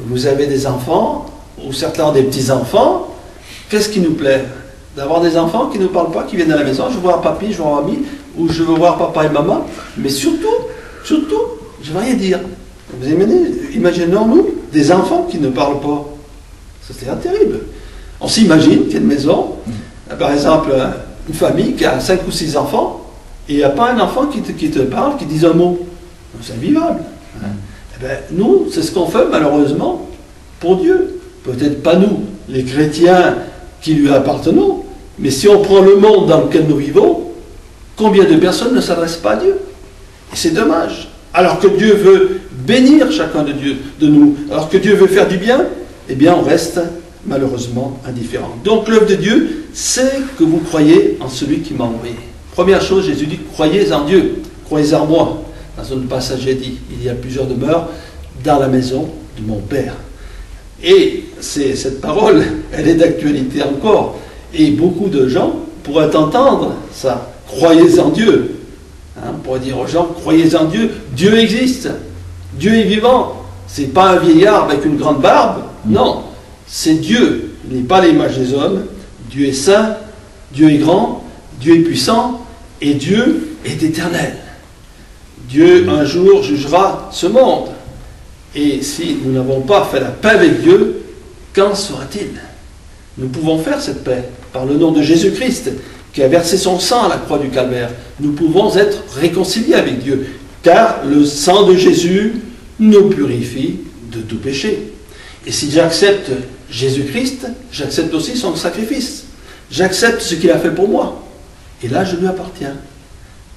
vous avez des enfants, ou certains ont des petits-enfants, qu'est-ce qui nous plaît? D'avoir des enfants qui ne nous parlent pas, qui viennent à la maison, je veux voir papy, je veux voir mamie, ou je veux voir papa et maman, mais surtout, je ne veux rien dire. Vous imaginons-nous des enfants qui ne parlent pas. Ça, c'est terrible. On s'imagine qu'il y a une maison, par exemple, une famille qui a 5 ou 6 enfants, et il n'y a pas un enfant qui te parle, qui dise un mot. C'est invivable. Eh bien, nous, c'est ce qu'on fait malheureusement pour Dieu. Peut-être pas nous, les chrétiens qui lui appartenons, mais si on prend le monde dans lequel nous vivons, combien de personnes ne s'adressent pas à Dieu? Et c'est dommage. Alors que Dieu veut bénir chacun de nous, alors que Dieu veut faire du bien, eh bien on reste malheureusement indifférent. Donc l'œuvre de Dieu, c'est que vous croyez en celui qui m'a envoyé. Première chose, Jésus dit, croyez en Dieu, croyez en moi. Dans un passage, il dit, il y a plusieurs demeures dans la maison de mon Père. Et cette parole, elle est d'actualité encore. Et beaucoup de gens pourraient entendre ça. Croyez en Dieu. On pourrait dire aux gens, croyez en Dieu. Dieu existe. Dieu est vivant. Ce n'est pas un vieillard avec une grande barbe. Non, c'est Dieu. Il n'est pas l'image des hommes. Dieu est saint. Dieu est grand. Dieu est puissant. Et Dieu est éternel. Dieu, un jour, jugera ce monde. Et si nous n'avons pas fait la paix avec Dieu, qu'en sera-t-il? Nous pouvons faire cette paix par le nom de Jésus-Christ, qui a versé son sang à la croix du Calvaire. Nous pouvons être réconciliés avec Dieu, car le sang de Jésus nous purifie de tout péché. Et si j'accepte Jésus-Christ, j'accepte aussi son sacrifice. J'accepte ce qu'il a fait pour moi. Et là, je lui appartiens.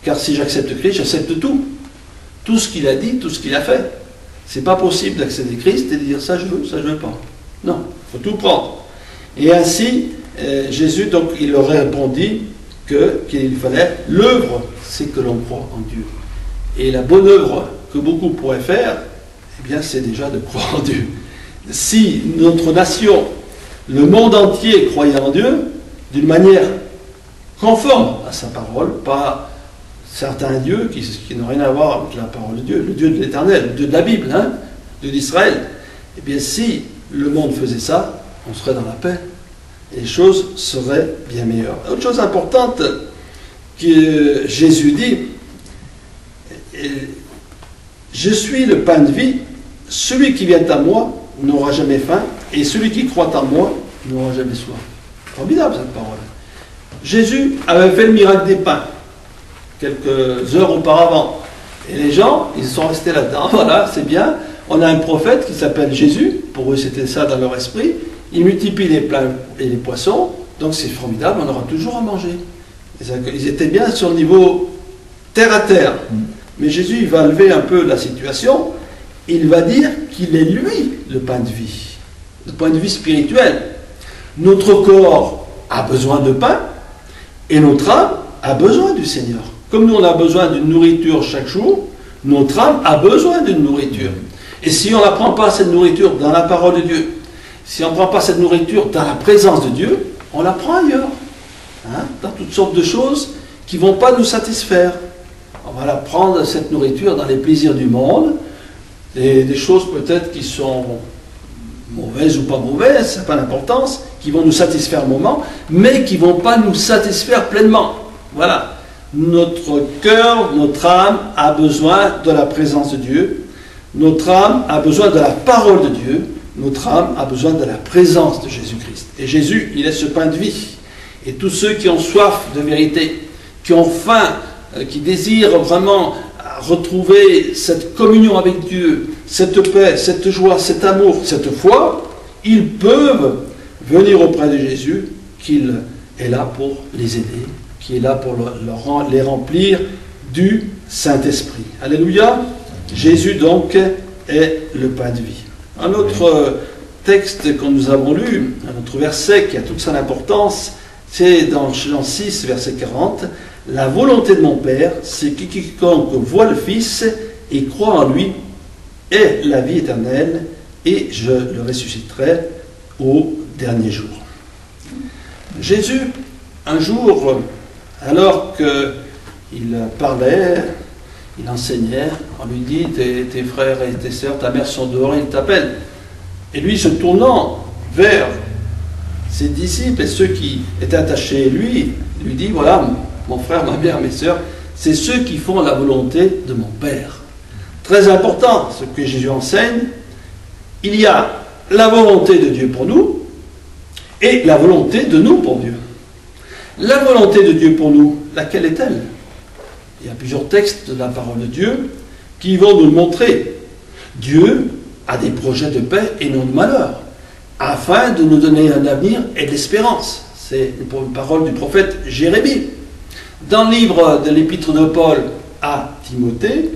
Car si j'accepte Christ, j'accepte tout. Tout ce qu'il a dit, tout ce qu'il a fait. C'est pas possible d'accepter Christ et de dire ça je veux pas. Non, il faut tout prendre. Et ainsi, Jésus, donc, il leur répondit qu'il fallait, l'œuvre, c'est que l'on croit en Dieu. Et la bonne œuvre que beaucoup pourraient faire, eh bien, c'est déjà de croire en Dieu. Si notre nation, le monde entier croyait en Dieu, d'une manière conforme à sa parole, pas certains dieux qui n'ont rien à voir avec la parole de Dieu, le Dieu de l'Éternel, le Dieu de la Bible, le Dieu d'Israël, eh bien, si le monde faisait ça, on serait dans la paix. Et les choses seraient bien meilleures. Autre chose importante que Jésus dit, je suis le pain de vie, celui qui vient à moi n'aura jamais faim, et celui qui croit en moi n'aura jamais soif. Formidable cette parole. Jésus avait fait le miracle des pains quelques heures auparavant. Et les gens, ils sont restés là-dedans. Voilà, c'est bien. On a un prophète qui s'appelle Jésus. Pour eux, c'était ça dans leur esprit. Il multiplie les plats et les poissons. Donc c'est formidable, on aura toujours à manger. Ils étaient bien sur le niveau terre à terre. Mais Jésus, il va lever un peu la situation. Il va dire qu'il est lui le pain de vie. Le pain de vie spirituel. Notre corps a besoin de pain et notre âme a besoin du Seigneur. Comme nous, on a besoin d'une nourriture chaque jour, notre âme a besoin d'une nourriture. Et si on ne prend pas cette nourriture dans la parole de Dieu, si on ne prend pas cette nourriture dans la présence de Dieu, on la prend ailleurs. Dans toutes sortes de choses qui ne vont pas nous satisfaire. On va la prendre, cette nourriture, dans les plaisirs du monde, des choses peut-être qui sont mauvaises ou pas mauvaises, ça n'a pas d'importance, qui vont nous satisfaire un moment, mais qui ne vont pas nous satisfaire pleinement. Voilà. Notre cœur, notre âme a besoin de la présence de Dieu. Notre âme a besoin de la parole de Dieu. Notre âme a besoin de la présence de Jésus-Christ. Et Jésus, il est ce pain de vie. Et tous ceux qui ont soif de vérité, qui ont faim, qui désirent vraiment retrouver cette communion avec Dieu, cette paix, cette joie, cet amour, cette foi, ils peuvent venir auprès de Jésus, qu'il est là pour les aider, qui est là pour les remplir du Saint-Esprit. Alléluia. Jésus donc est le pain de vie. Un autre texte que nous avons lu, un autre verset qui a toute son importance, c'est dans Jean 6, verset 40. La volonté de mon Père, c'est que quiconque voit le Fils et croit en lui ait la vie éternelle, et je le ressusciterai au dernier jour. Jésus, un jour, alors qu'il parlait, il enseignait, on lui dit, tes frères et tes sœurs, ta mère sont dehors, ils t'appellent. Et lui, se tournant vers ses disciples et ceux qui étaient attachés à lui, lui dit, voilà, mon frère, ma mère, mes sœurs, c'est ceux qui font la volonté de mon Père. Très important, ce que Jésus enseigne, il y a la volonté de Dieu pour nous et la volonté de nous pour Dieu. La volonté de Dieu pour nous, laquelle est-elle? Il y a plusieurs textes de la parole de Dieu qui vont nous le montrer. Dieu a des projets de paix et non de malheur, afin de nous donner un avenir et de l'espérance. C'est une parole du prophète Jérémie. Dans le livre de l'épître de Paul à Timothée,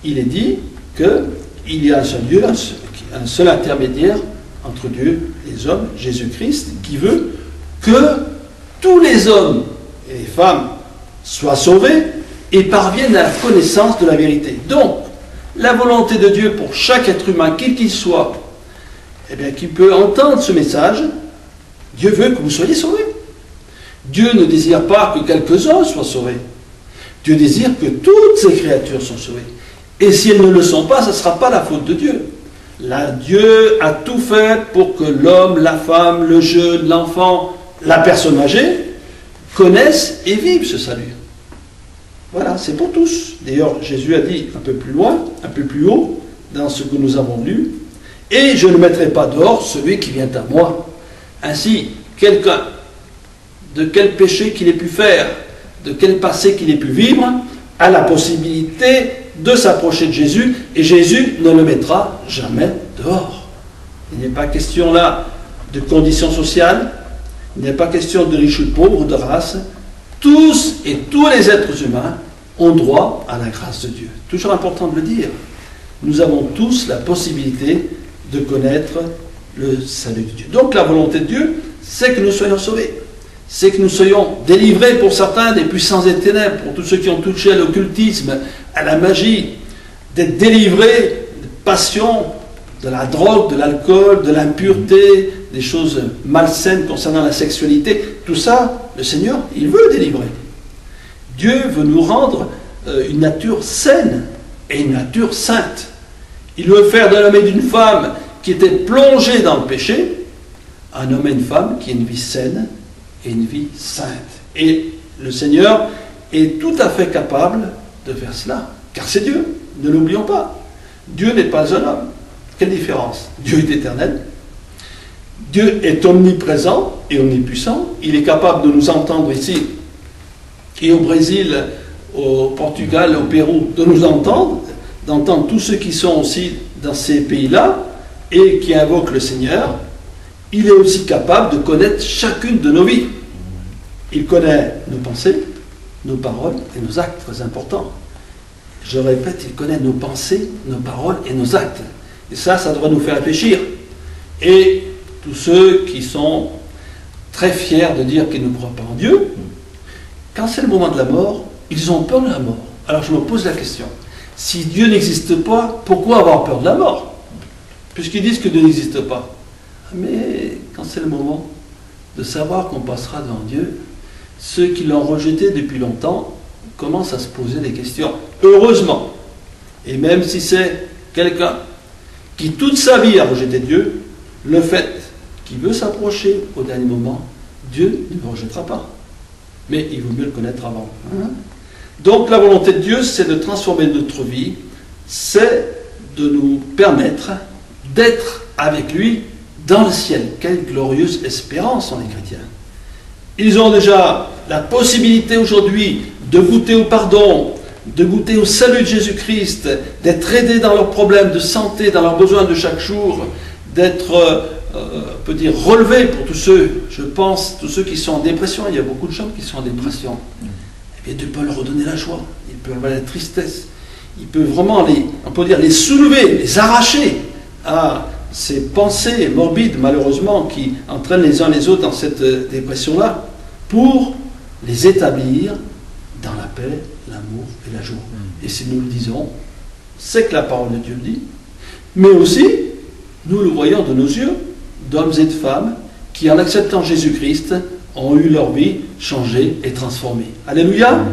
il est dit qu'il y a un seul Dieu, un seul intermédiaire entre Dieu et les hommes, Jésus-Christ, qui veut que tous les hommes et les femmes soient sauvés et parviennent à la connaissance de la vérité. Donc, la volonté de Dieu pour chaque être humain, quel qu'il soit, eh bien, qui peut entendre ce message, Dieu veut que vous soyez sauvés. Dieu ne désire pas que quelques-uns soient sauvés. Dieu désire que toutes ces créatures soient sauvées. Et si elles ne le sont pas, ce ne sera pas la faute de Dieu. Là, Dieu a tout fait pour que l'homme, la femme, le jeune, l'enfant, la personne âgée connaissent et vivent ce salut. Voilà, c'est pour tous. D'ailleurs, Jésus a dit un peu plus loin, un peu plus haut, dans ce que nous avons lu, « Et je ne mettrai pas dehors celui qui vient à moi. » Ainsi, quelqu'un, de quel péché qu'il ait pu faire, de quel passé qu'il ait pu vivre, a la possibilité de s'approcher de Jésus, et Jésus ne le mettra jamais dehors. Il n'est pas question là de conditions sociales, il n'est pas question de riches ou de pauvres ou de race. Tous et tous les êtres humains ont droit à la grâce de Dieu. Toujours important de le dire. Nous avons tous la possibilité de connaître le salut de Dieu. Donc la volonté de Dieu, c'est que nous soyons sauvés. C'est que nous soyons délivrés pour certains des puissances des ténèbres, pour tous ceux qui ont touché à l'occultisme, à la magie, d'être délivrés de passion, de la drogue, de l'alcool, de l'impureté, des choses malsaines concernant la sexualité. Tout ça, le Seigneur, il veut délivrer. Dieu veut nous rendre une nature saine et une nature sainte. Il veut faire d'un homme et d'une femme qui étaient plongés dans le péché, un homme et une femme qui a une vie saine et une vie sainte. Et le Seigneur est tout à fait capable de faire cela, car c'est Dieu, ne l'oublions pas. Dieu n'est pas un homme. Quelle différence? Dieu est éternel, Dieu est omniprésent et omnipuissant, il est capable de nous entendre ici, et au Brésil, au Portugal, au Pérou, de nous entendre, d'entendre tous ceux qui sont aussi dans ces pays-là, et qui invoquent le Seigneur. Il est aussi capable de connaître chacune de nos vies. Il connaît nos pensées, nos paroles et nos actes, très importants. Je répète, il connaît nos pensées, nos paroles et nos actes. Et ça devrait nous faire réfléchir. Et tous ceux qui sont très fiers de dire qu'ils ne croient pas en Dieu, quand c'est le moment de la mort, ils ont peur de la mort. Alors je me pose la question, si Dieu n'existe pas, pourquoi avoir peur de la mort? Puisqu'ils disent que Dieu n'existe pas. Mais quand c'est le moment de savoir qu'on passera devant Dieu, ceux qui l'ont rejeté depuis longtemps commencent à se poser des questions. Heureusement, et même si c'est quelqu'un qui toute sa vie a rejeté Dieu, le fait qu'il veut s'approcher au dernier moment, Dieu ne le rejettera pas. Mais il vaut mieux le connaître avant. Donc la volonté de Dieu, c'est de transformer notre vie, c'est de nous permettre d'être avec lui dans le ciel. Quelle glorieuse espérance ont les chrétiens. Ils ont déjà la possibilité aujourd'hui de goûter au pardon, de goûter au salut de Jésus-Christ, d'être aidés dans leurs problèmes de santé, dans leurs besoins de chaque jour, d'être, on peut dire, relevés pour tous ceux, je pense, tous ceux qui sont en dépression. Il y a beaucoup de gens qui sont en dépression. Et Dieu peut leur redonner la joie, il peut leur donner la tristesse, il peut vraiment on peut dire, les soulever, les arracher à ces pensées morbides, malheureusement, qui entraînent les uns les autres dans cette dépression-là, pour les établir dans la paix, l'amour et la joie. Et si nous le disons, c'est que la parole de Dieu le dit, mais aussi, nous le voyons de nos yeux, d'hommes et de femmes qui, en acceptant Jésus-Christ, ont eu leur vie changée et transformée. Alléluia!